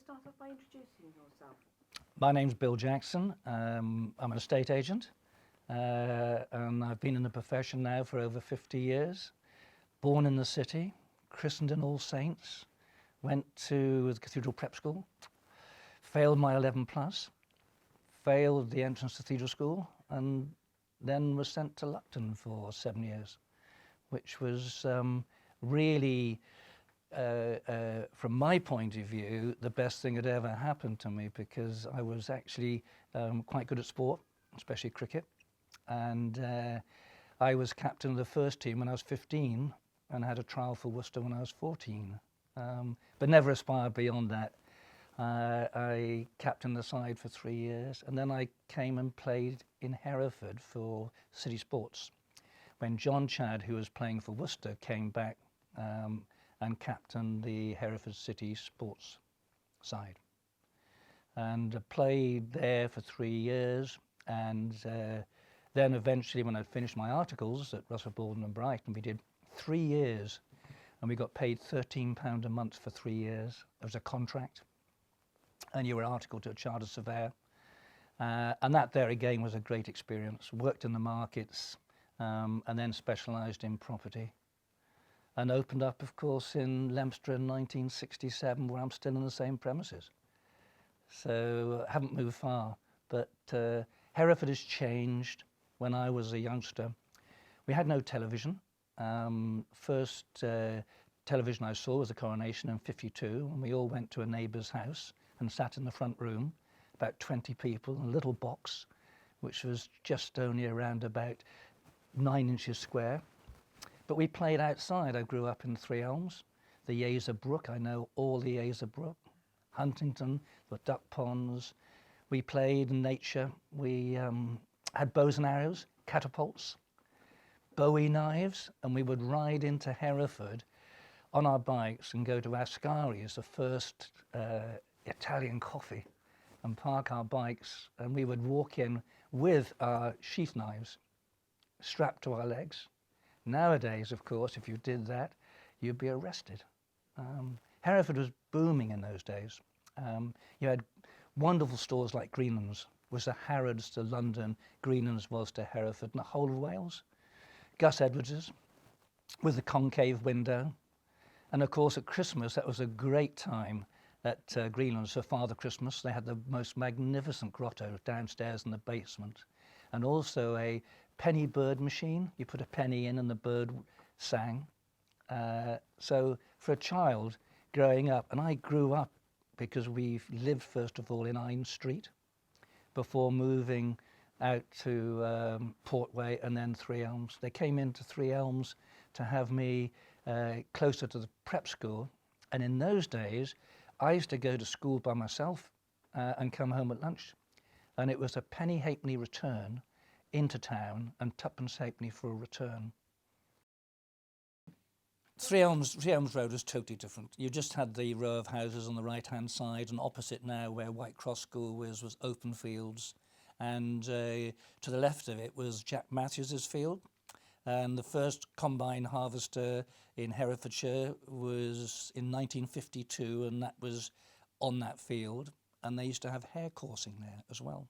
start off by introducing yourself? My name's Bill Jackson. I'm an estate agent, and I've been in the profession now for over 50 years. Born in the city, christened in All Saints, went to the Cathedral Prep School, failed my 11 plus, failed the entrance to Cathedral School, and then was sent to Lupton for 7 years, which was really, from my point of view, the best thing that ever happened to me, because I was actually quite good at sport, especially cricket. And I was captain of the first team when I was 15 and had a trial for Worcester when I was 14, but never aspired beyond that. I captained the side for 3 years, and then I came and played in Hereford for City Sports when John Chad, who was playing for Worcester, came back and captained the Hereford City Sports side. And played there for 3 years, and then eventually when I'd finished my articles at Russell Baldwin and Brighton, we did 3 years, and we got paid £13 a month for 3 years. It was a contract, and you were articled to a chartered surveyor. And that there again was a great experience. Worked in the markets, and then specialised in property. And opened up, of course, in Leominster in 1967, where I'm still in the same premises. So I haven't moved far, but Hereford has changed. When I was a youngster, we had no television. First television I saw was the coronation in '52, and we all went to a neighbour's house and sat in the front room, about 20 people, in a little box, which was just only around about 9 inches square. But we played outside. I grew up in Three Elms, the Yaser Brook. I know all the Yaser Brook, Huntington, the duck ponds. We played in nature. We had bows and arrows, catapults, Bowie knives, and we would ride into Hereford on our bikes and go to Ascari's, the first Italian coffee, and park our bikes, and we would walk in with our sheath knives strapped to our legs. Nowadays, of course, if you did that, you'd be arrested. Hereford was booming in those days. You had wonderful stores like Greenlands, was the Harrods to London, Greenlands was to Hereford, and the whole of Wales. Gus Edwards's with the concave window. And of course at Christmas, that was a great time at Greenlands for Father Christmas. They had the most magnificent grotto downstairs in the basement, and also a penny bird machine. You put a penny in and the bird sang. So for a child growing up, and I grew up because we lived first of all in Ine Street before moving out to Portway and then Three Elms. They came into Three Elms to have me closer to the prep school, and in those days I used to go to school by myself and come home at lunch, and it was a penny halfpenny return into town and twopence halfpenny for a return. Three Elms Road was totally different. You just had the row of houses on the right-hand side, and opposite now where White Cross School was open fields, and to the left of it was Jack Matthews's field. And the first combine harvester in Herefordshire was in 1952, and that was on that field. And they used to have hare coursing there as well.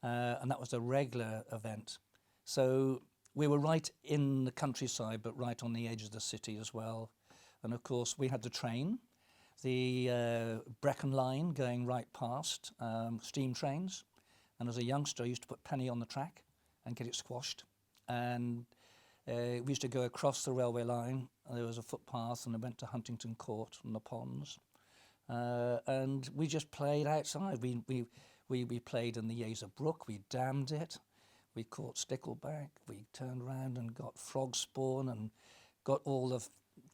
And that was a regular event. So we were right in the countryside, but right on the edge of the city as well. And of course, we had the train, the Brecon line going right past, steam trains. And as a youngster, I used to put penny on the track and get it squashed. And we used to go across the railway line. There was a footpath, and I went to Huntington Court and the ponds. And we just played outside. We played in the Yaser Brook. We dammed it. We caught stickleback. We turned around and got frog spawn and got all the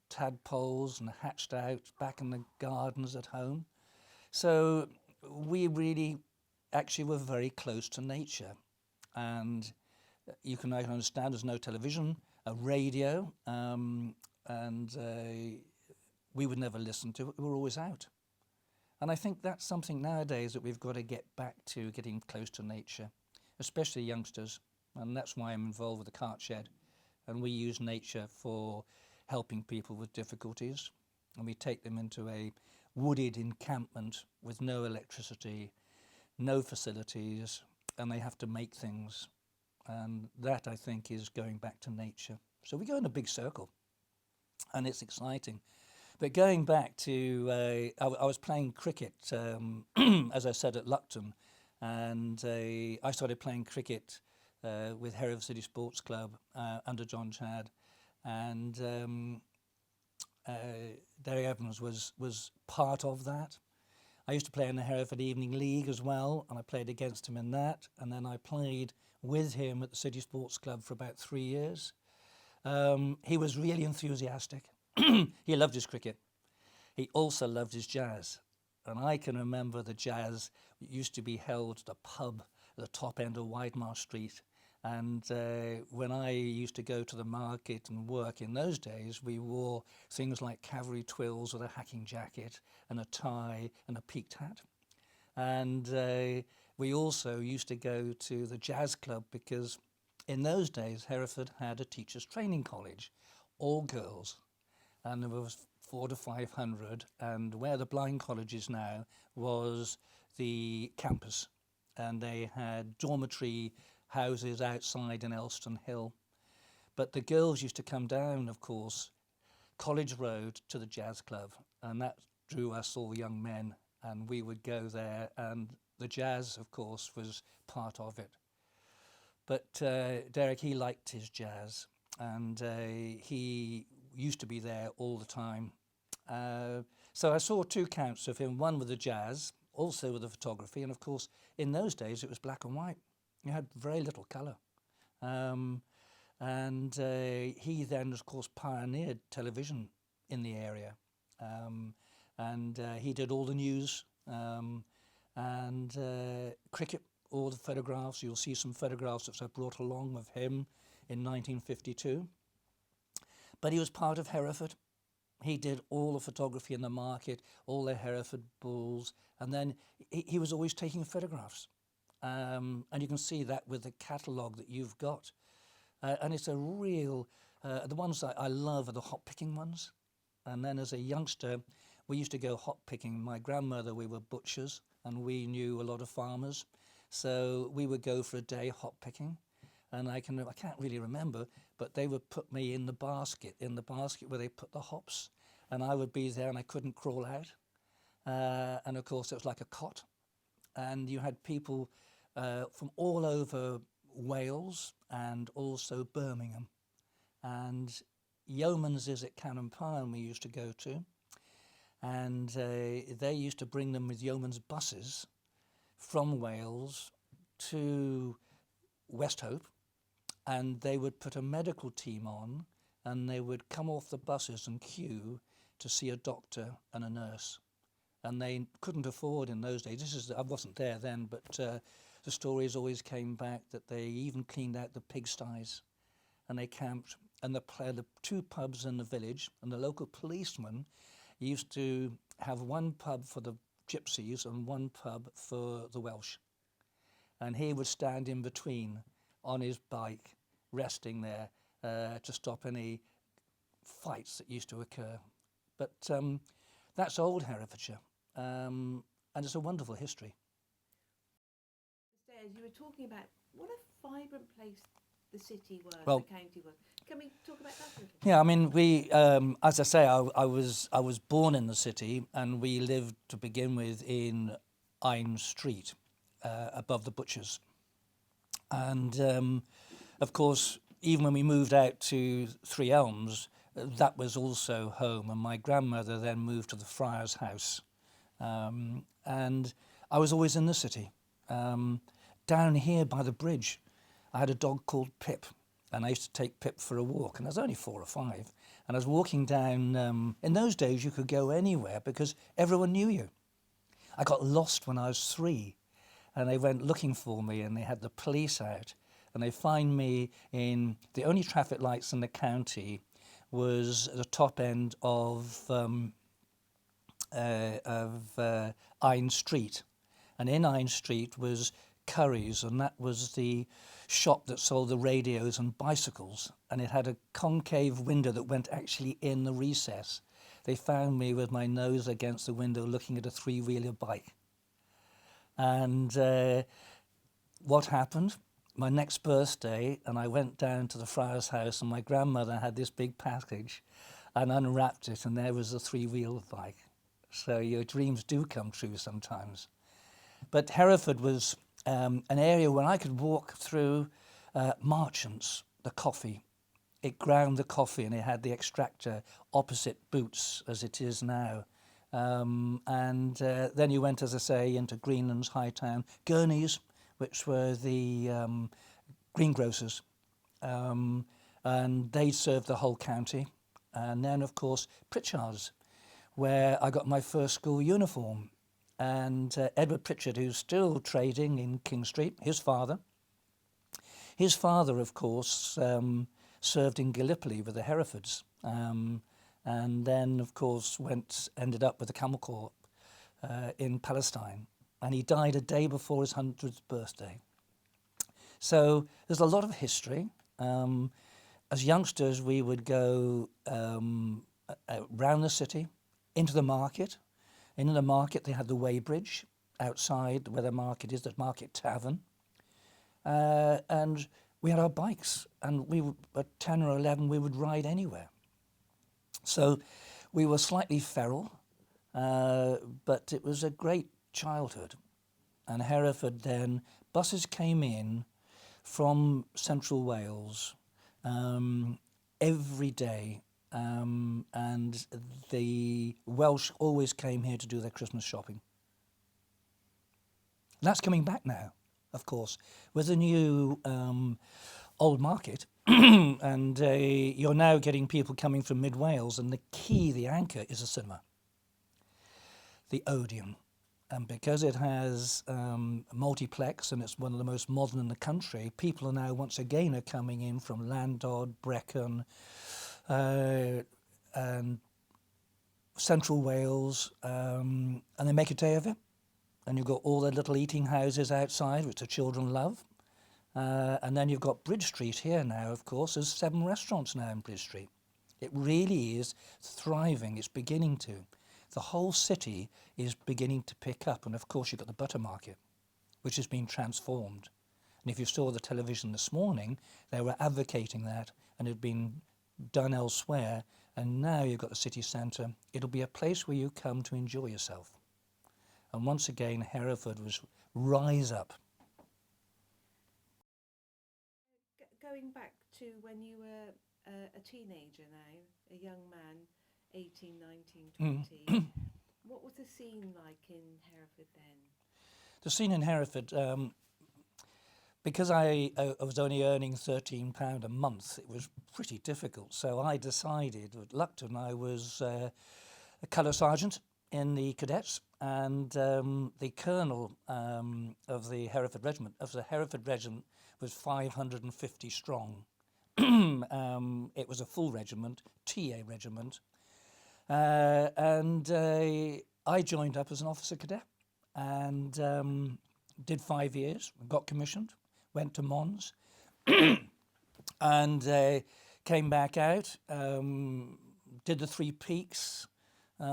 tadpoles and hatched out back in the gardens at home. So we really actually were very close to nature. And you can understand there's no television, a radio, and we would never listen to it. We were always out. And I think that's something nowadays that we've got to get back to, getting close to nature, especially youngsters. And that's why I'm involved with the cart shed. And we use nature for helping people with difficulties. And we take them into a wooded encampment with no electricity, no facilities, and they have to make things. And that, I think, is going back to nature. So we go in a big circle, and it's exciting. But going back to, I was playing cricket, as I said, at Luckton, and I started playing cricket with Hereford City Sports Club under John Chadd, and Derek Evans was part of that. I used to play in the Hereford Evening League as well, and I played against him in that, and then I played with him at the City Sports Club for about 3 years. He was really enthusiastic. He loved his cricket. He also loved his jazz. And I can remember the jazz used to be held at a pub at the top end of Widemarsh Street. And when I used to go to the market and work in those days, we wore things like cavalry twills with a hacking jacket and a tie and a peaked hat. And we also used to go to the jazz club because in those days, Hereford had a teachers' training college, all girls. And there was 400 to 500, and where the blind college is now was the campus, and they had dormitory houses outside in Elston Hill. But the girls used to come down, of course, College Road to the jazz club, and that drew us all young men, and we would go there, and the jazz, of course, was part of it. But Derek, he liked his jazz, and he used to be there all the time. So I saw 2 counts of him, one with the jazz, also with the photography, and of course in those days it was black and white. You had very little colour. And he then of course pioneered television in the area. And he did all the news and cricket, all the photographs. You'll see some photographs that I brought along of him in 1952. But he was part of Hereford. He did all the photography in the market, all the Hereford bulls, and then he was always taking photographs. And you can see that with the catalogue that you've got. And it's a real, the ones that I love are the hop picking ones. And then as a youngster, we used to go hop picking. My grandmother, we were butchers, and we knew a lot of farmers. So we would go for a day hop picking. And I can't really remember, but they would put me in the basket where they put the hops. And I would be there and I couldn't crawl out. And of course it was like a cot. And you had people from all over Wales and also Birmingham. And Yeoman's is at Cannon Parn we used to go to. And they used to bring them with Yeoman's buses from Wales to Westhope. And they would put a medical team on, and they would come off the buses and queue to see a doctor and a nurse. And they couldn't afford in those days. I wasn't there then, but the stories always came back that they even cleaned out the pigsties, and they camped. And the 2 pubs in the village, and the local policeman used to have 1 pub for the gypsies and 1 pub for the Welsh. And he would stand in between on his bike, resting there to stop any fights that used to occur. But that's old Herefordshire, and it's a wonderful history. Stairs, you were talking about what a vibrant place the city was, Well, the county was. Can we talk about that a little? Yeah, I mean, we, as I say, I was born in the city, and we lived to begin with in Ine Street, above the butchers. And of course, even when we moved out to Three Elms, that was also home. And my grandmother then moved to the Friar's House. And I was always in the city. Down here by the bridge, I had a dog called Pip. And I used to take Pip for a walk. And I was only 4 or 5. And I was walking down, in those days you could go anywhere because everyone knew you. I got lost when I was 3. And they went looking for me, and they had the police out, and they find me in the only traffic lights in the county was at the top end of Ine Street, and in Ine Street was Curry's, and that was the shop that sold the radios and bicycles, and it had a concave window that went actually in the recess. they found me with my nose against the window looking at a three-wheeler bike. And what happened? My next birthday, and I went down to the friar's house, and my grandmother had this big package, and unwrapped it, and there was a three-wheel bike. So your dreams do come true sometimes. But Hereford was an area where I could walk through Marchants, the coffee. It ground the coffee, and it had the extractor opposite Boots, as it is now. Then you went, as I say, into Greenlands, Hightown, Gurney's, which were the greengrocers, and they served the whole county. And then, of course, Pritchard's, where I got my first school uniform. And Edward Pritchard, who's still trading in King Street, his father, of course, served in Gallipoli with the Herefords. And then, of course, ended up with the Camel Corps in Palestine. And he died a day before his 100th birthday. So there's a lot of history. As youngsters, we would go around the city, into the market. In the market, they had the weighbridge outside where the market is, the market tavern. And we had our bikes, and we would, at 10 or 11, we would ride anywhere. So we were slightly feral, but it was a great childhood. And Hereford then, buses came in from Central Wales every day, and the Welsh always came here to do their Christmas shopping. And that's coming back now, of course, with the new old market. And you're now getting people coming from mid Wales, and the key, the anchor, is a cinema, the Odeon. And because it has a multiplex and it's one of the most modern in the country, people are now once again are coming in from Landod, Brecon, and Central Wales, and they make a day of it. And you've got all the little eating houses outside, which the children love. And then you've got Bridge Street here now, of course. There's 7 restaurants now in Bridge Street. It really is thriving. It's beginning to. The whole city is beginning to pick up. And of course, you've got the butter market, which has been transformed. And if you saw the television this morning, they were advocating that, and it had been done elsewhere. And now you've got the city centre. It'll be a place where you come to enjoy yourself. And once again, Hereford was rise up. Going back to when you were a teenager now, a young man, 18, 19, 20, what was the scene like in Hereford then? The scene in Hereford, because I was only earning £13 a month, it was pretty difficult. So I decided, at Lucton, I was a colour sergeant in the cadets, and the colonel of the Hereford Regiment, was 550 strong. It was a full regiment, TA regiment, and I joined up as an officer cadet and did 5 years, got commissioned, went to Mons, and came back out, did the 3 peaks, did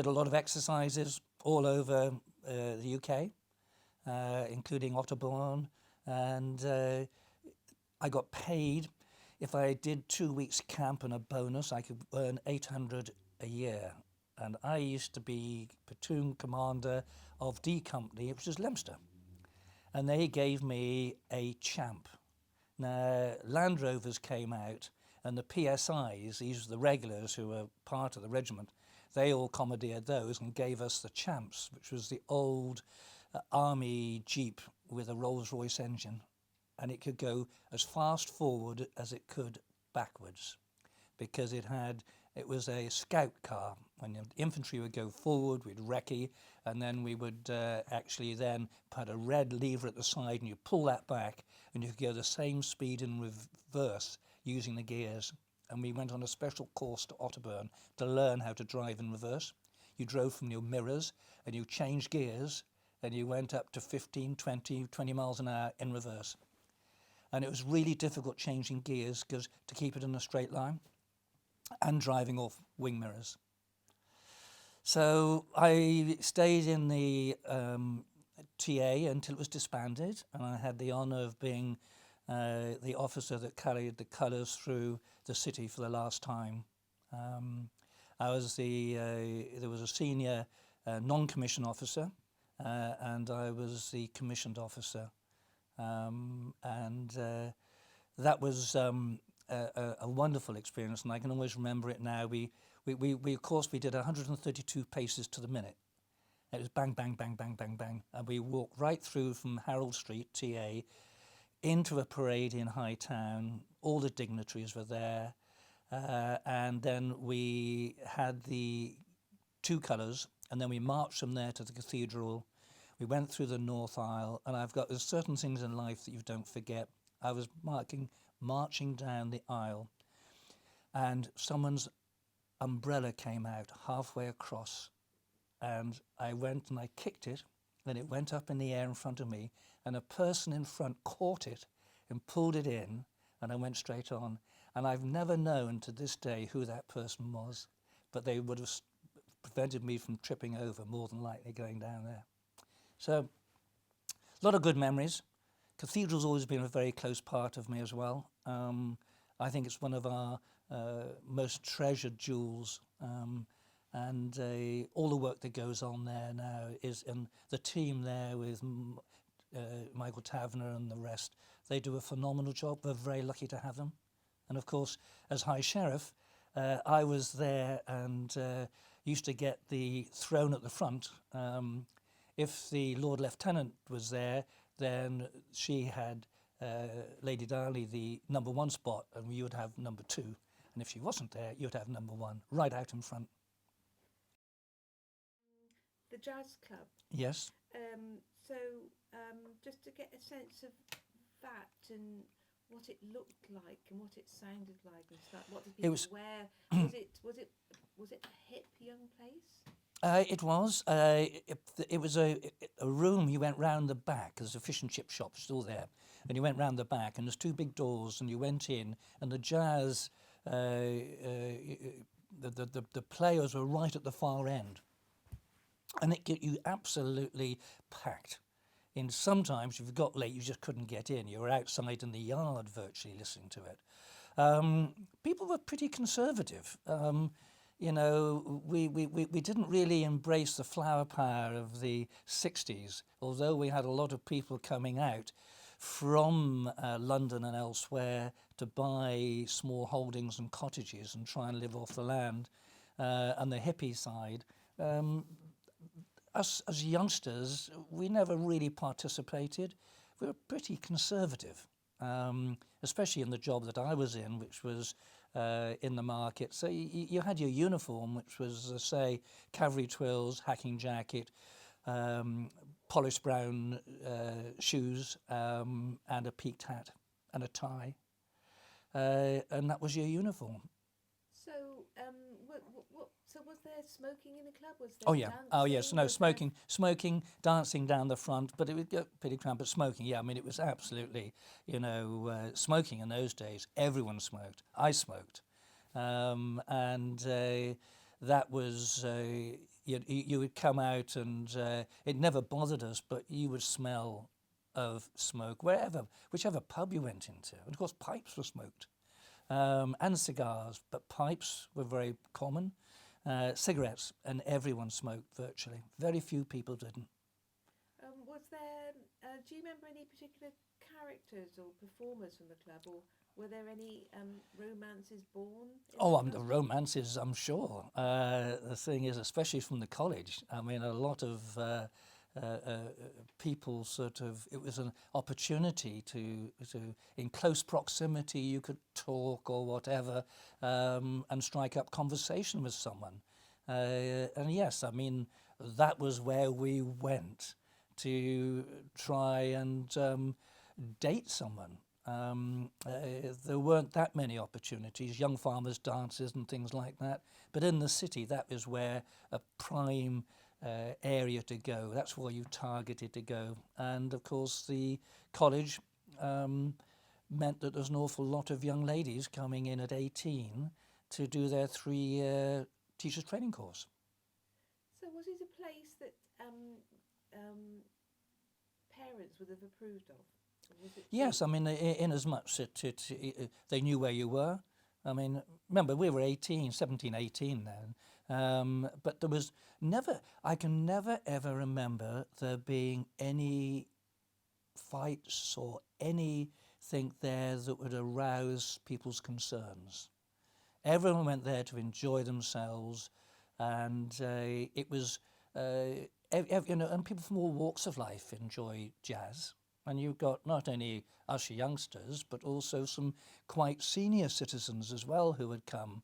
a lot of exercises all over the UK, including Otterbourne, and I got paid. If I did 2 weeks camp and a bonus, I could earn 800 a year. And I used to be platoon commander of D Company, which is Leominster. And they gave me a champ. Now, Land Rovers came out, and the PSIs, these are the regulars who were part of the regiment, they all commandeered those and gave us the champs, which was the old army Jeep with a Rolls-Royce engine. And it could go as fast forward as it could backwards, because it was a scout car. When the infantry would go forward, we'd recce, and then we would actually then put a red lever at the side, and you pull that back, and you could go the same speed in reverse using the gears. And we went on a special course to Otterbourne to learn how to drive in reverse. You drove from your mirrors, and you changed gears, and you went up to 15, 20 miles an hour in reverse. And it was really difficult changing gears because to keep it in a straight line. and driving off wing mirrors. So I stayed in the TA until it was disbanded, and I had the honour of being the officer that carried the colours through the city for the last time. I was there was a senior non-commissioned officer, and I was the commissioned officer, and that was a wonderful experience, and I can always remember it now. We of course we did 132 paces to the minute. It was bang, bang, bang, bang, bang, bang, and we walked right through from Harold Street, TA, into a parade in High Town. All the dignitaries were there, and then we had the two colours, and then we marched from there to the cathedral. We went through the North Aisle, and there's certain things in life that you don't forget. I was marching down the aisle, and someone's umbrella came out halfway across, and I went and I kicked it, and it went up in the air in front of me, and a person in front caught it and pulled it in, and I went straight on. And I've never known to this day who that person was, but they would have prevented me from tripping over, more than likely, going down there. So, a lot of good memories. Cathedral's always been a very close part of me as well. I think it's one of our most treasured jewels, and all the work that goes on there now and the team there with Michael Taverner and the rest, they do a phenomenal job. We're very lucky to have them. And of course, as High Sheriff, I was there and used to get the throne at the front. If the Lord Lieutenant was there, then she had Lady Darley the #1 spot, and you would have #2. And if she wasn't there, you'd have #1 right out in front. The jazz club. Yes. So just to get a sense of that and what it looked like and what it sounded like and stuff. What did people wear? Was it a hip young place? It was. It was a room. You went round the back. There's a fish and chip shop still there, and you went round the back, and there's two big doors, and you went in, and the jazz, the players were right at the far end, and it get you absolutely packed. And sometimes if you got late, you just couldn't get in. You were outside in the yard virtually listening to it. People were pretty conservative. You know, we didn't really embrace the flower power of the 60s, although we had a lot of people coming out from London and elsewhere to buy small holdings and cottages and try and live off the land, and the hippie side. Us as youngsters, we never really participated. We were pretty conservative, especially in the job that I was in, which was in the market. So you had your uniform, which was, say, cavalry twills, hacking jacket, polished brown shoes, and a peaked hat and a tie. And that was your uniform. So, so was there smoking in the club? Was there Oh yeah. dancing? Oh yes. No, Was smoking, dancing down the front, but it would get pretty cramped. But smoking, yeah. I mean, it was absolutely, smoking in those days. Everyone smoked. I smoked, and that was you would come out, and it never bothered us, but you would smell of smoke whichever pub you went into. And of course, pipes were smoked, and cigars, but pipes were very common. Cigarettes, and everyone smoked virtually. Very few people didn't. Was there, do you remember any particular characters or performers from the club, or were there any romances born? The romances, I'm sure. The thing is, especially from the college, I mean, a lot of people it was an opportunity to in close proximity, you could talk or whatever, and strike up conversation with someone. And yes, I mean, that was where we went to try and date someone. There weren't that many opportunities, young farmers' dances and things like that. But in the city, that was where a prime area to go. That's where you targeted to go. And of course, the college meant that there's an awful lot of young ladies coming in at 18 to do their 3-year teachers training course. So was it a place that parents would have approved of? Or was it Yes, I mean, in as much that they knew where you were. I mean, remember, we were 17, 18 then. But there was never, I can never ever remember there being any fights or anything there that would arouse people's concerns. Everyone went there to enjoy themselves, and it was, and people from all walks of life enjoy jazz. And you've got not only us youngsters, but also some quite senior citizens as well who had come.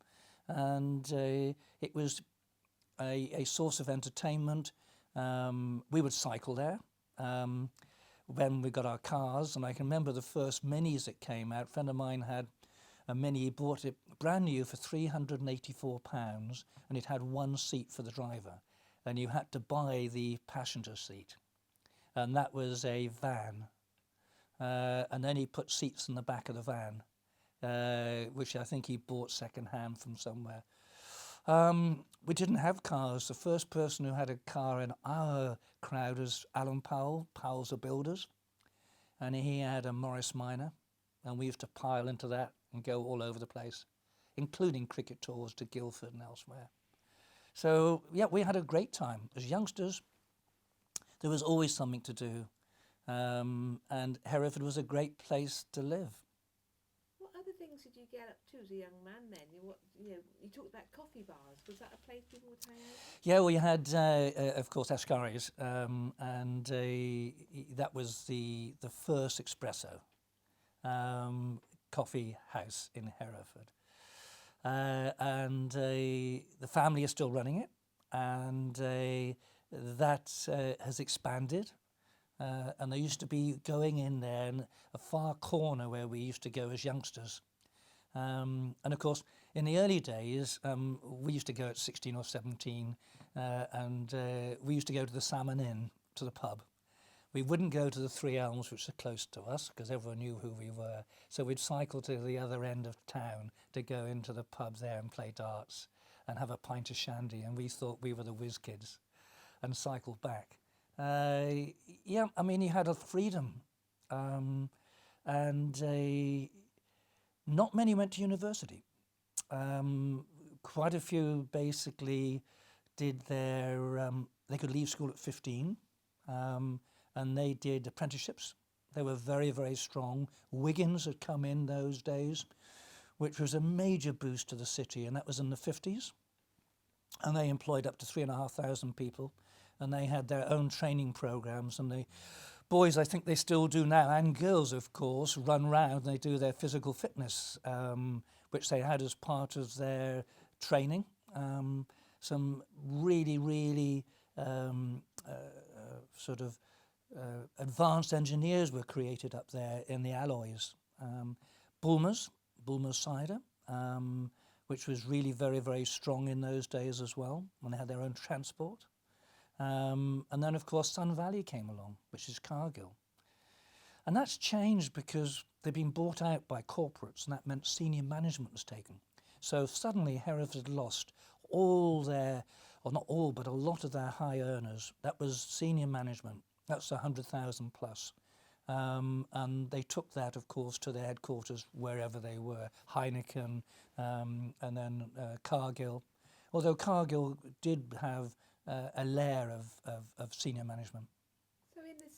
And it was a source of entertainment. We would cycle there when we got our cars. And I can remember the first minis that came out. A friend of mine had a Mini, he bought it brand new for £384, and it had one seat for the driver. And you had to buy the passenger seat. And that was a van. And then he put seats in the back of the van, which I think he bought second-hand from somewhere. We didn't have cars. The first person who had a car in our crowd was Alan Powell, Powell's the Builders. And he had a Morris Minor, and we used to pile into that and go all over the place, including cricket tours to Guildford and elsewhere. So, yeah, we had a great time. As youngsters, there was always something to do. And Hereford was a great place to live. What other things did you get up to as a young man then? You talked about coffee bars. Was that a place people would hang out? Yeah, we had, of course, Ascari's, and that was the first espresso coffee house in Hereford. And the family is still running it, and that has expanded. And there used to be going in there in a far corner where we used to go as youngsters. And of course, in the early days, we used to go at 16 or 17, and we used to go to the Salmon Inn, to the pub. We wouldn't go to the Three Elms, which are close to us, because everyone knew who we were. So we'd cycle to the other end of town to go into the pub there and play darts and have a pint of shandy, and we thought we were the whiz kids, and cycle back. Yeah, I mean, you had a freedom, and not many went to university. Quite a few basically did they could leave school at 15, and they did apprenticeships. They were very, very strong. Wiggins had come in those days, which was a major boost to the city, and that was in the 50s. And they employed up to 3,500 people. And they had their own training programs, and the boys, I think they still do now, and girls, of course, run round and they do their physical fitness, which they had as part of their training. Some really, really advanced engineers were created up there in the alloys. Bulmers cider, which was really very, very strong in those days as well, when they had their own transport. And then, of course, Sun Valley came along, which is Cargill. And that's changed because they've been bought out by corporates, and that meant senior management was taken. So suddenly Hereford lost all their, or not all, but a lot of their high earners. That was senior management. That's 100,000 plus. And they took that, of course, to their headquarters, wherever they were, Heineken, and then Cargill. Although Cargill did have a layer of senior management. So in the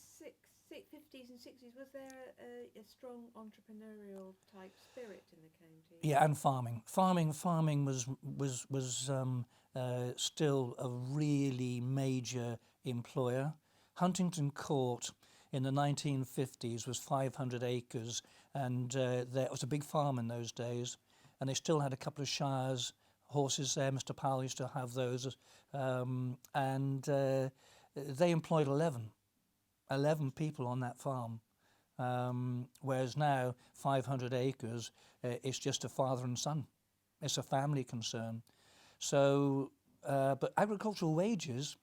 50s and 60s, was there a strong entrepreneurial type spirit in the county? Yeah, and farming. Farming was still a really major employer. Huntington Court in the 1950s was 500 acres, and there was a big farm in those days, and they still had a couple of shires, horses there. Mr. Powell used to have those, and they employed 11 people on that farm, whereas now 500 acres, it's just a father and son. It's a family concern. So, but agricultural wages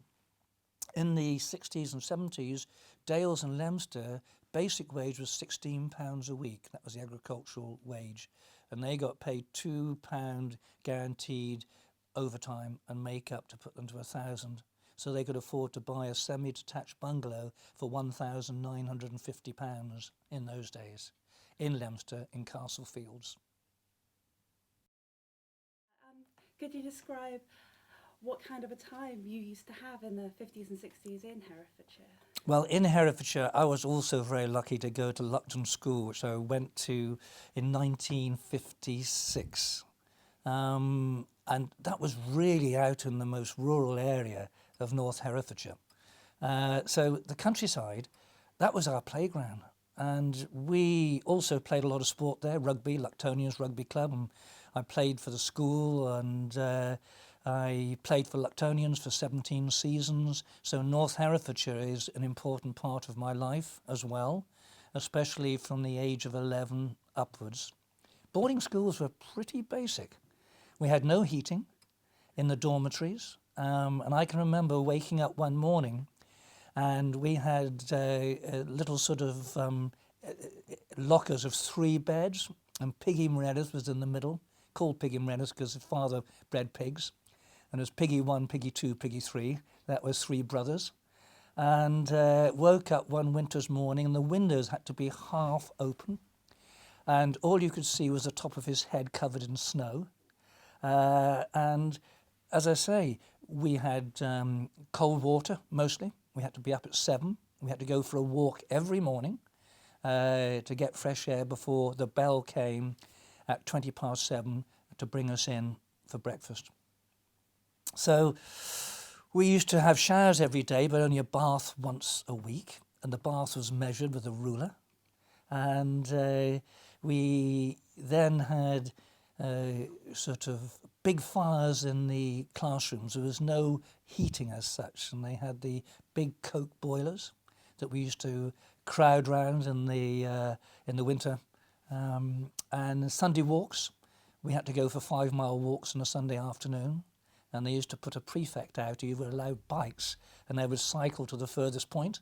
in the 60s and 70s, Dales and Leominster, basic wage was £16 a week. That was the agricultural wage. and they got paid £2 guaranteed overtime and make-up to put them to 1,000. So they could afford to buy a semi-detached bungalow for £1,950 in those days, in Leominster, in Castle Fields. Could you describe what kind of a time you used to have in the 50s and 60s in Herefordshire? Well, in Herefordshire, I was also very lucky to go to Luckton School, which I went to in 1956. And that was really out in the most rural area of North Herefordshire. So the countryside, that was our playground. And we also played a lot of sport there, rugby, Luctonians Rugby Club. And I played for the school, and I played for Luctonians for 17 seasons. So North Herefordshire is an important part of my life as well, especially from the age of 11 upwards. Boarding schools were pretty basic. We had no heating in the dormitories. And I can remember waking up one morning, and we had little sort of lockers of 3 beds, and Piggy Moretta's was in the middle, called Piggy Moretta's because his father bred pigs. And there's Piggy 1, Piggy 2, Piggy 3. That was 3 brothers. And woke up one winter's morning, and the windows had to be half open. And all you could see was the top of his head covered in snow. And as I say, we had cold water mostly. We had to be up at 7. We had to go for a walk every morning to get fresh air before the bell came at 7:20 to bring us in for breakfast. So we used to have showers every day, but only a bath once a week. And the bath was measured with a ruler. And we then had sort of big fires in the classrooms. There was no heating as such, and they had the big coke boilers that we used to crowd round in the winter. And Sunday walks, we had to go for 5-mile walks on a Sunday afternoon, and they used to put a prefect out who were allowed bikes, and they would cycle to the furthest point.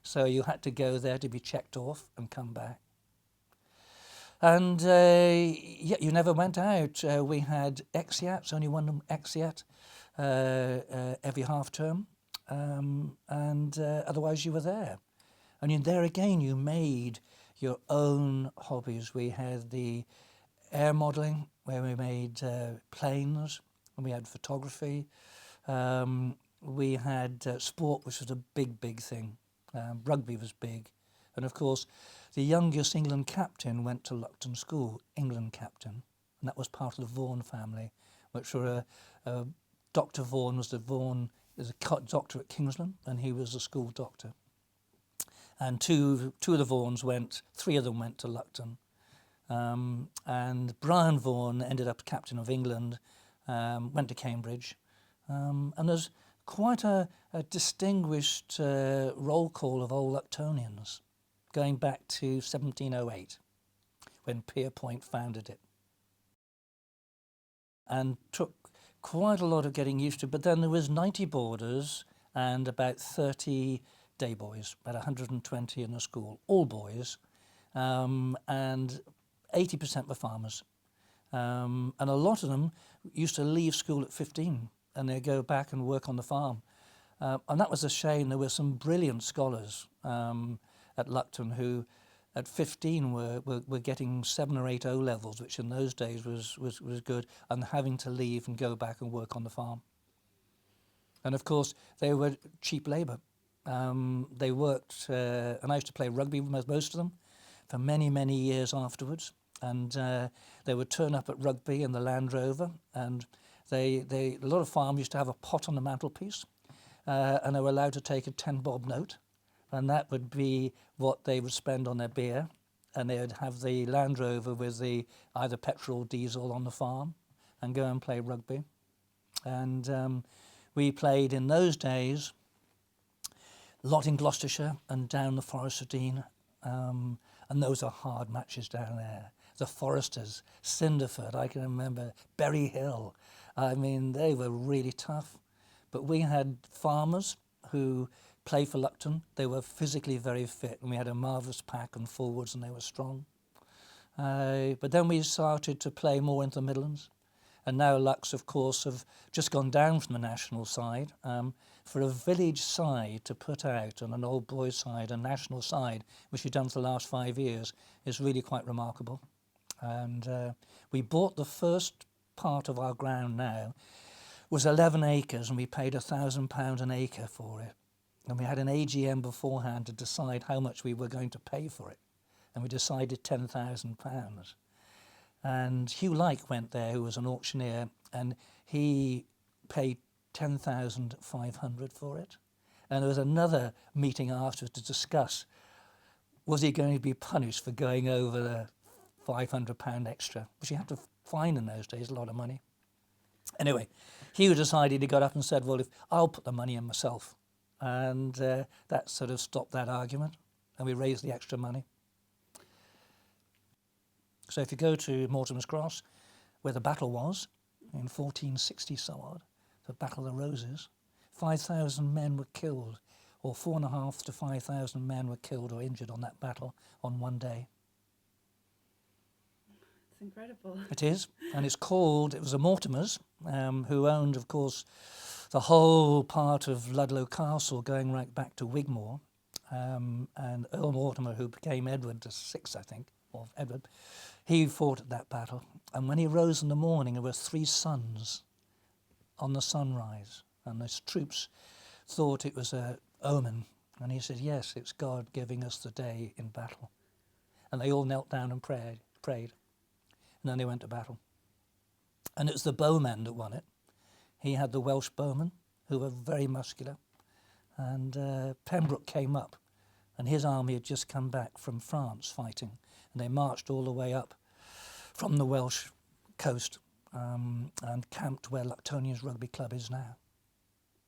So you had to go there to be checked off and come back. And yeah, you never went out. We had exeats, only one exeat every half term, and otherwise you were there. And there again, you made your own hobbies. We had the air modelling, where we made planes, and we had photography. We had sport, which was a big, big thing. Rugby was big. And of course, the youngest England captain went to Luckton School, England captain, and that was part of the Vaughan family, which were Dr. Vaughan was a doctor at Kingsland, and he was a school doctor. And two of the Vaughans went, 3 of them went to Luckton. And Brian Vaughan ended up captain of England, went to Cambridge. And there's quite a distinguished roll call of old Luctonians, going back to 1708, when Pierpoint founded it. And took quite a lot of getting used to, but then there was 90 boarders and about 30 day boys, about 120 in the school, all boys, and 80% were farmers. And a lot of them used to leave school at 15 and they'd go back and work on the farm. And that was a shame. There were some brilliant scholars at Luckton who at 15 were getting 7 or 8 O-levels, which in those days was good, and having to leave and go back and work on the farm. And of course, they were cheap labour. They worked, and I used to play rugby with most of them for many, many years afterwards. And they would turn up at rugby in the Land Rover, and a lot of farms used to have a pot on the mantelpiece, and they were allowed to take a 10-bob note, and that would be what they would spend on their beer, and they would have the Land Rover with the either petrol or diesel on the farm and go and play rugby. And we played in those days a lot in Gloucestershire and down the Forest of Dean, and those are hard matches down there. The Foresters, Cinderford, I can remember, Berry Hill. I mean, they were really tough. But we had farmers who played for Luckton. They were physically very fit, and we had a marvellous pack and forwards, and they were strong. But then we started to play more into the Midlands. And now Lux, of course, have just gone down from the national side. For a village side to put out on an old boys side, a national side, which we've done for the last 5 years, is really quite remarkable. And we bought the first part of our ground now, was 11 acres, and we paid £1,000 an acre for it. And we had an AGM beforehand to decide how much we were going to pay for it. And we decided £10,000. And Hugh Lyke went there, who was an auctioneer, and he paid 10,500 for it. And there was another meeting afterwards to discuss, was he going to be punished for going over the £500 extra, which you had to find in those days, a lot of money. Anyway, Hugh decided, he got up and said, well, if I'll put the money in myself. And that sort of stopped that argument, and we raised the extra money. So if you go to Mortimer's Cross, where the battle was, in 1460 so odd, the Battle of the Roses, 5,000 men were killed, or 4,500 to 5,000 men were killed or injured on that battle on one day. It's incredible. It is, and it's called, it was the Mortimers, who owned, of course, the whole part of Ludlow Castle going right back to Wigmore, and Earl Mortimer, who became Edward VI, I think, or Edward, he fought at that battle. And when he rose in the morning, there were 3 suns on the sunrise, and his troops thought it was an omen. And he said, yes, it's God giving us the day in battle. And they all knelt down and prayed. And then they went to battle. And it was the bowman that won it. He had the Welsh bowmen, who were very muscular. And Pembroke came up, and his army had just come back from France fighting. And they marched all the way up from the Welsh coast and camped where Luctonians Rugby Club is now.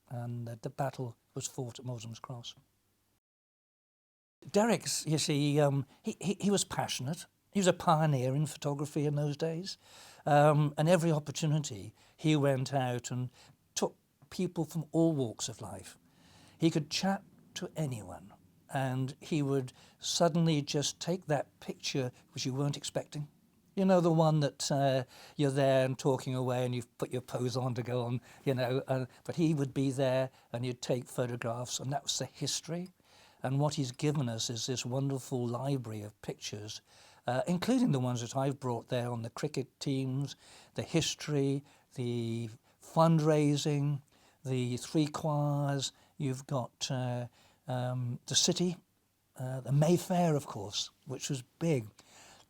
And the battle was fought at Mortimer's Cross. Derek, you see, he was passionate. He was a pioneer in photography in those days. And every opportunity, he went out and took people from all walks of life. He could chat to anyone, and he would suddenly just take that picture which you weren't expecting. You know, the one that you're there and talking away and you've put your pose on to go on, you know, but he would be there and you'd take photographs, and that was the history. And what he's given us is this wonderful library of pictures, including the ones that I've brought there on the cricket teams, the history, the fundraising, the 3 choirs. You've got the city, the Mayfair, of course, which was big.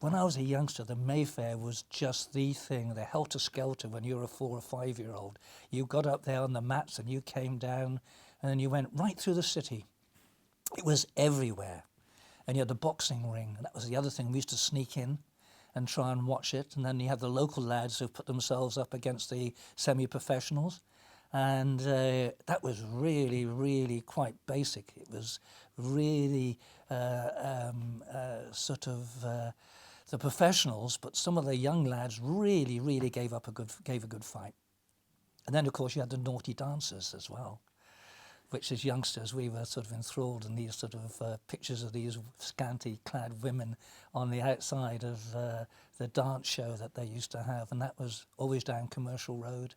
When I was a youngster, the Mayfair was just the thing, the helter-skelter when you were a 4 or 5-year-old. You got up there on the mats and you came down and then you went right through the city. It was everywhere. And you had the boxing ring, and that was the other thing. We used to sneak in and try and watch it. And then you had the local lads who put themselves up against the semi-professionals. And that was really, really quite basic. It was really sort of the professionals, but some of the young lads really, really gave a good fight. And then, of course, you had the naughty dancers as well, which as youngsters we were sort of enthralled in these sort of pictures of these scantily clad women on the outside of the dance show that they used to have, and that was always down Commercial Road.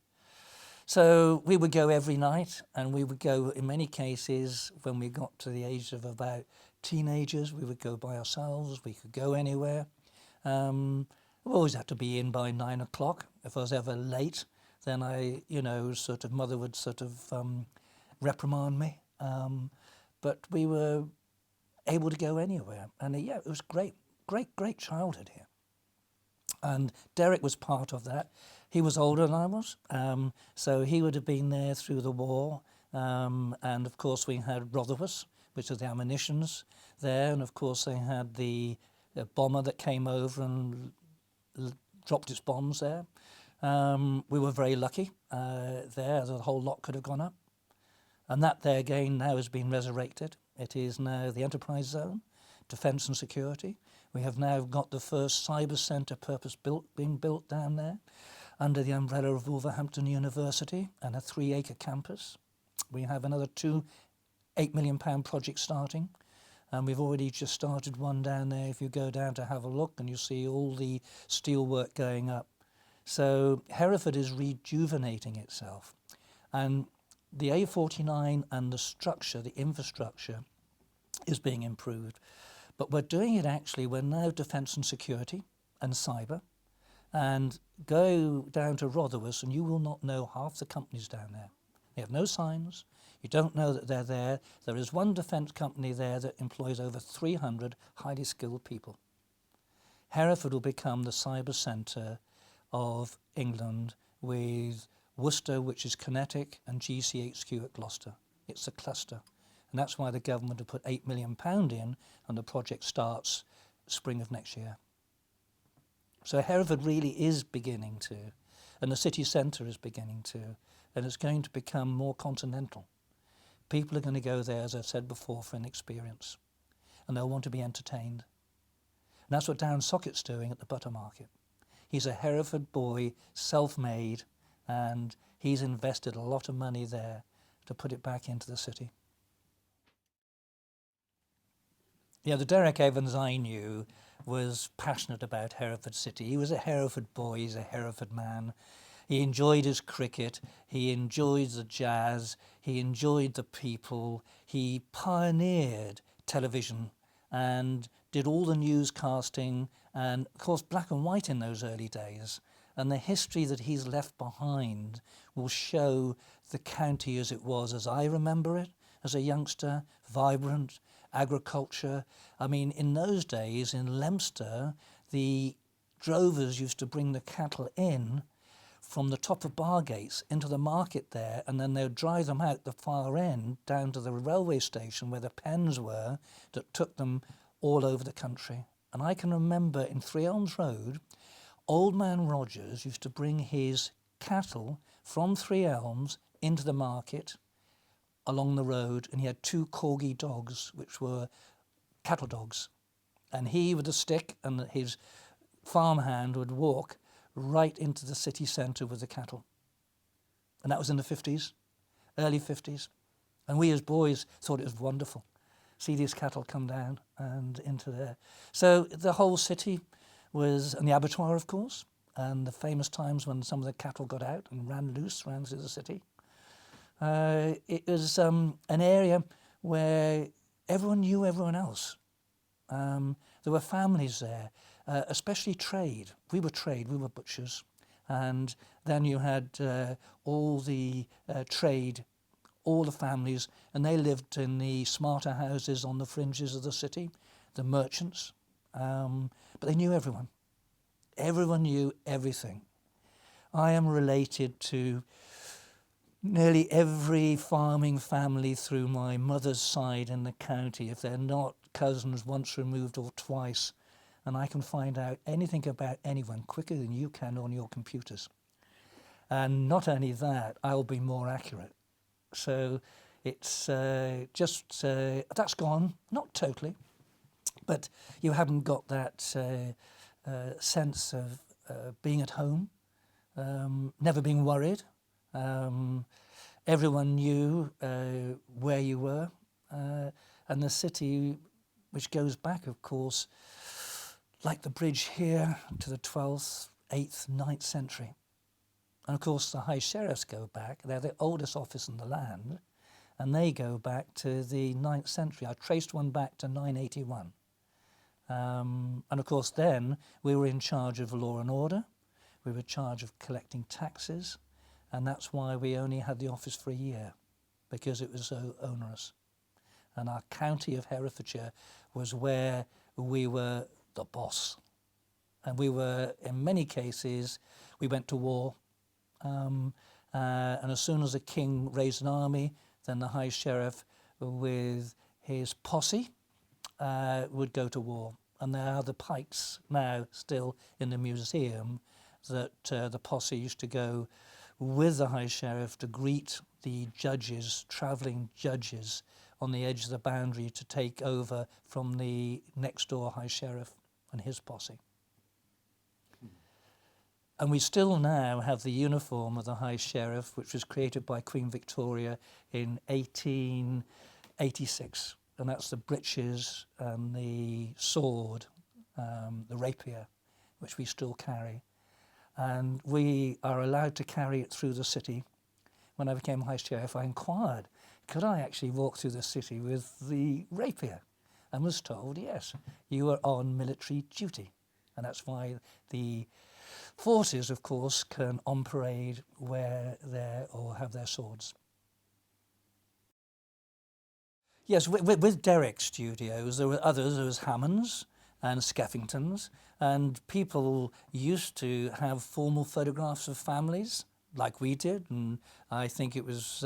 So we would go every night, and we would go, in many cases, when we got to the age of about teenagers, we would go by ourselves, we could go anywhere. We always had to be in by 9 o'clock. If I was ever late, then mother would sort of reprimand me. But we were able to go anywhere. And yeah, it was great childhood here. And Derek was part of that. He was older than I was, so he would have been there through the war. And of course we had Rotherhurst, which was the ammunitions there. And of course they had the bomber that came over and dropped its bombs there. We were very lucky there. The whole lot could have gone up. And that there again now has been resurrected. It is now the enterprise zone, defence and security. We have now got the first cyber centre being built down there under the umbrella of Wolverhampton University and a 3-acre campus. We have another 2 £8 million projects starting. And we've already just started one down there. If you go down to have a look, and you see all the steelwork going up. So Hereford is rejuvenating itself. And the A49 and the structure, the infrastructure, is being improved. But we're doing it actually, we're now defence and security and cyber. And go down to Rotherwas and you will not know half the companies down there. They have no signs. You don't know that they're there. There is one defence company there that employs over 300 highly skilled people. Hereford will become the cyber centre of England, with Worcester, which is Kinetic, and GCHQ at Gloucester. It's a cluster. And that's why the government have put £8 million in, and the project starts spring of next year. So Hereford really is beginning to, and the city centre is beginning to, and it's going to become more continental. People are going to go there, as I've said before, for an experience, and they'll want to be entertained. And that's what Darren Sockett's doing at the Butter Market. He's a Hereford boy, self-made, and he's invested a lot of money there to put it back into the city. Yeah, the Derek Evans I knew was passionate about Hereford City. He was a Hereford boy, he's a Hereford man. He enjoyed his cricket, he enjoyed the jazz, he enjoyed the people. He pioneered television and did all the newscasting, and of course black and white in those early days. And the history that he's left behind will show the county as it was, as I remember it, as a youngster, vibrant, agriculture. I mean, in those days in Leominster, the drovers used to bring the cattle in from the top of Bargates into the market there, and then they would drive them out the far end down to the railway station where the pens were that took them all over the country. And I can remember in Three Elms Road, Old Man Rogers used to bring his cattle from Three Elms into the market along the road, and he had 2 corgi dogs, which were cattle dogs. And he, with a stick, and his farmhand would walk right into the city centre with the cattle. And that was in the 50s, early 50s. And we as boys thought it was wonderful. See these cattle come down and into there. So the whole city was, and the abattoir, of course, and the famous times when some of the cattle got out and ran loose, ran through the city. It was an area where everyone knew everyone else. There were families there, especially trade. We were trade, we were butchers. And then you had all the trade, all the families, and they lived in the smarter houses on the fringes of the city, the merchants. But they knew everyone. Everyone knew everything. I am related to nearly every farming family through my mother's side in the county, if they're not cousins once removed or twice, and I can find out anything about anyone quicker than you can on your computers. And not only that, I'll be more accurate. So it's that's gone, not totally, but you haven't got that sense of being at home, never being worried. Everyone knew where you were, and the city, which goes back, of course, like the bridge here, to the 12th, 8th, 9th century. And of course the High Sheriffs go back. They're the oldest office in the land, and they go back to the 9th century. I traced one back to 981. And of course then we were in charge of law and order. We were in charge of collecting taxes. And that's why we only had the office for a year, because it was so onerous. And our county of Herefordshire was where we were the boss. And we were, in many cases, we went to war. And as soon as the king raised an army, then the High Sheriff with his posse would go to war. And there are the pikes now still in the museum that the posse used to go with the High Sheriff to greet the judges, travelling judges, on the edge of the boundary to take over from the next door High Sheriff and his posse. And we still now have the uniform of the High Sheriff, which was created by Queen Victoria in 1886. and that's the breeches and the sword, the rapier, which we still carry. And we are allowed to carry it through the city. When I became High Sheriff, I inquired, could I actually walk through the city with the rapier? And was told, yes, you are on military duty. And that's why the forces, of course, can on parade wear their or have their swords. Yes, with Derrick Studios, there were others. There was Hammonds and Skeffingtons, and people used to have formal photographs of families, like we did. And I think it was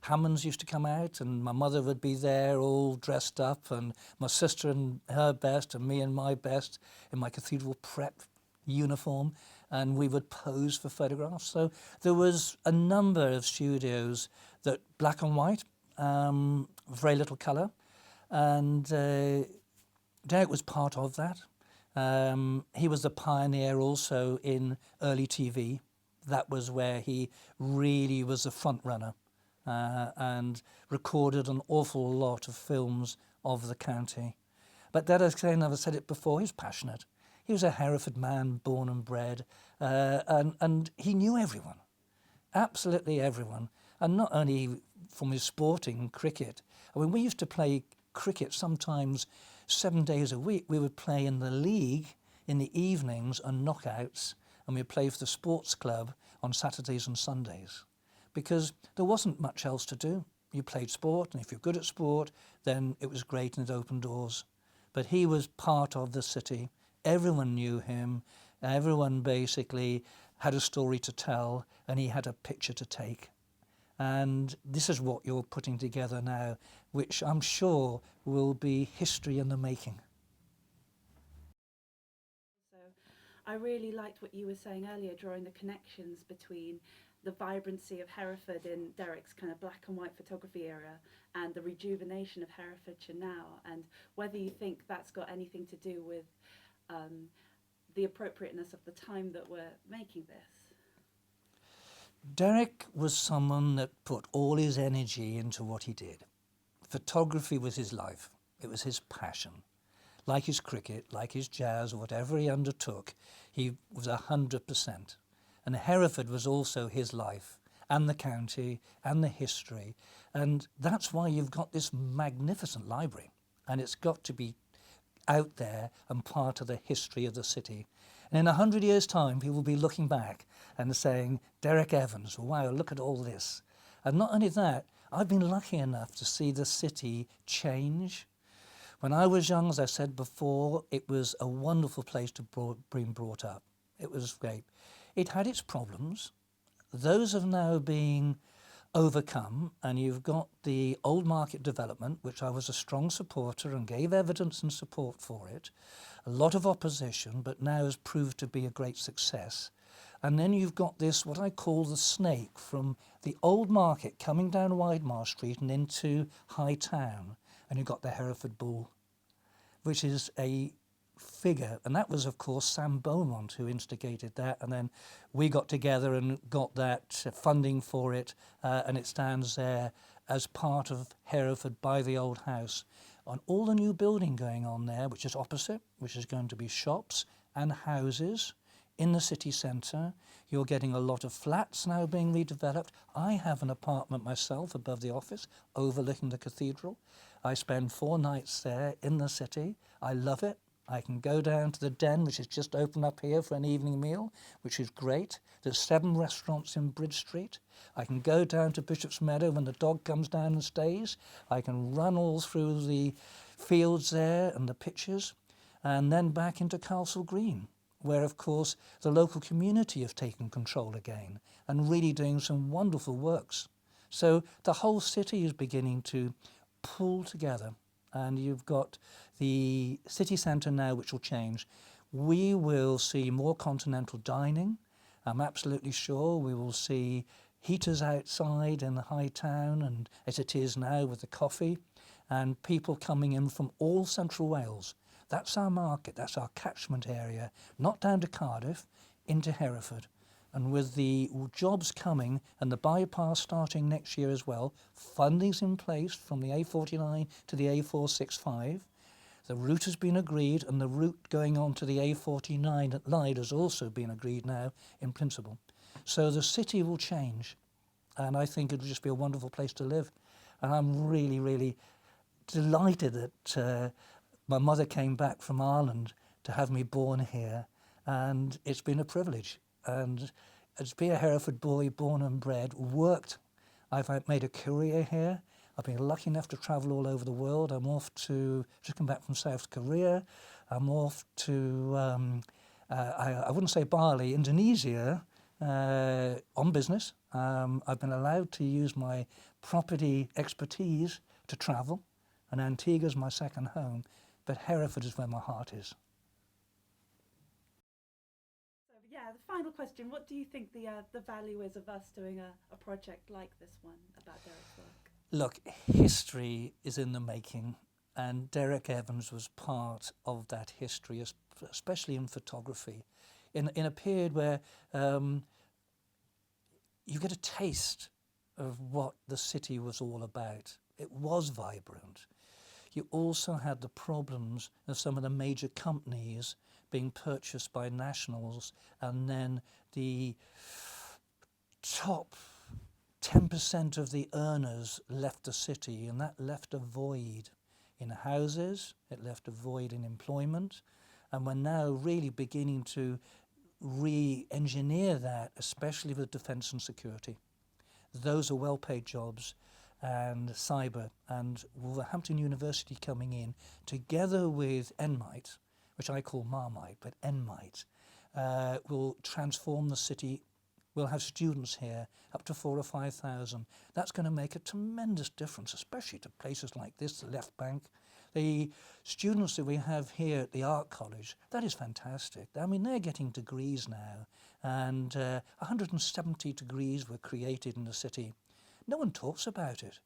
Hammonds used to come out, and my mother would be there all dressed up, and my sister in her best, and me in my best, in my cathedral prep uniform, and we would pose for photographs. So there was a number of studios that black and white, very little colour, and Derek was part of that. He was the pioneer also in early TV. That was where he really was the front runner and recorded an awful lot of films of the county. But that, as I've said it before, he's passionate. He was a Hereford man, born and bred, and he knew everyone, absolutely everyone. And not only from his sporting cricket. I mean, we used to play cricket sometimes 7 days a week. We would play in the league in the evenings and knockouts, and we'd play for the sports club on Saturdays and Sundays, because there wasn't much else to do. You played sport, and if you're good at sport, then it was great and it opened doors. But he was part of the city. Everyone knew him. Everyone basically had a story to tell, and he had a picture to take. And this is what you're putting together now, which I'm sure will be history in the making. So I really liked what you were saying earlier, drawing the connections between the vibrancy of Hereford in Derrick's kind of black and white photography era and the rejuvenation of Herefordshire now, and whether you think that's got anything to do with the appropriateness of the time that we're making this. Derrick was someone that put all his energy into what he did. Photography was his life. It was his passion. Like his cricket, like his jazz, whatever he undertook, he was 100%. And Hereford was also his life, and the county, and the history. And that's why you've got this magnificent library. And it's got to be out there and part of the history of the city. And in 100 years' time, people will be looking back and saying, Derrick Evans, wow, look at all this. And not only that, I've been lucky enough to see the city change. When I was young, as I said before, it was a wonderful place to be brought up. It was great. It had its problems. Those have now been overcome, and you've got the old market development, which I was a strong supporter and gave evidence and support for it. A lot of opposition, but now has proved to be a great success. And then you've got this, what I call the snake, from the old market coming down Widemar Street and into High Town. And you've got the Hereford Bull, which is a figure. And that was, of course, Sam Beaumont who instigated that. And then we got together and got that funding for it. And it stands there as part of Hereford by the old house. On all the new building going on there, which is opposite, which is going to be shops and houses in the city centre. You're getting a lot of flats now being redeveloped. I have an apartment myself above the office, overlooking the cathedral. I spend 4 nights there in the city. I love it. I can go down to the Den, which is just opened up here for an evening meal, which is great. There's 7 restaurants in Bridge Street. I can go down to Bishop's Meadow when the dog comes down and stays. I can run all through the fields there and the pitches, and then back into Carousel Green, where, of course, the local community have taken control again and really doing some wonderful works. So the whole city is beginning to pull together. And you've got the city centre now, which will change. We will see more continental dining. I'm absolutely sure we will see heaters outside in the High Town, and as it is now with the coffee, and people coming in from all Central Wales. That's our market, that's our catchment area, not down to Cardiff, into Hereford. And with the jobs coming and the bypass starting next year as well, funding's in place from the A49 to the A465. The route has been agreed, and the route going on to the A49 at Lyde has also been agreed now in principle. So the city will change, and I think it'll just be a wonderful place to live. And I'm really, really delighted that my mother came back from Ireland to have me born here, and it's been a privilege. And as being a Hereford boy, born and bred, worked, I've made a career here. I've been lucky enough to travel all over the world. I'm off to, just come back from South Korea. I'm off to, I wouldn't say Bali, Indonesia, on business. I've been allowed to use my property expertise to travel, and Antigua's my second home, but Hereford is where my heart is. Yeah, the final question. What do you think the value is of us doing a project like this one about Derek's work? Look, history is in the making, and Derek Evans was part of that history, especially in photography, in a period where you get a taste of what the city was all about. It was vibrant. You also had the problems of some of the major companies being purchased by nationals, and then the top 10% of the earners left the city, and that left a void in houses, it left a void in employment, and we're now really beginning to re-engineer that, especially with defence and security. Those are well-paid jobs, and cyber, and Wolverhampton University coming in together with Enmite, which I call Marmite, but Enmite, will transform the city. We'll have students here, up to 4,000 or 5,000. That's going to make a tremendous difference, especially to places like this, the Left Bank. The students that we have here at the Art College, that is fantastic. I mean, they're getting degrees now, and 170 degrees were created in the city. No one talks about it,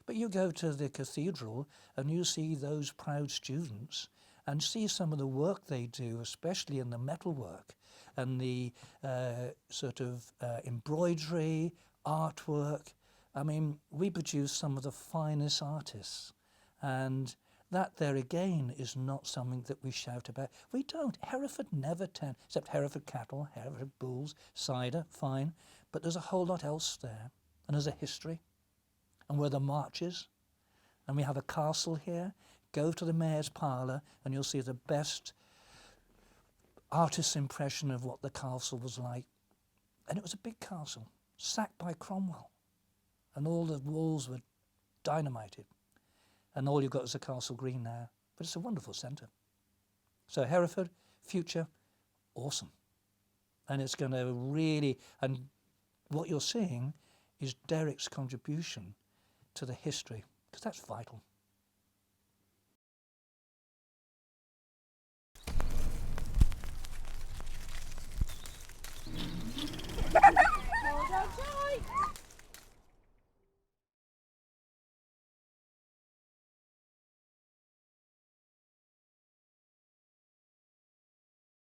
but you go to the cathedral and you see those proud students and see some of the work they do, especially in the metalwork and the embroidery, artwork. I mean, we produce some of the finest artists, and that there again is not something that we shout about. We don't. Hereford never except Hereford cattle, Hereford bulls, cider, fine, but there's a whole lot else there. And there's a history, and where the marches, and we have a castle here. Go to the Mayor's Parlour and you'll see the best artist's impression of what the castle was like. And it was a big castle, sacked by Cromwell, and all the walls were dynamited, and all you've got is a Castle Green now, but it's a wonderful centre. So Hereford, future, awesome. And it's going to really, and what you're seeing is Derek's contribution to the history, because that's vital.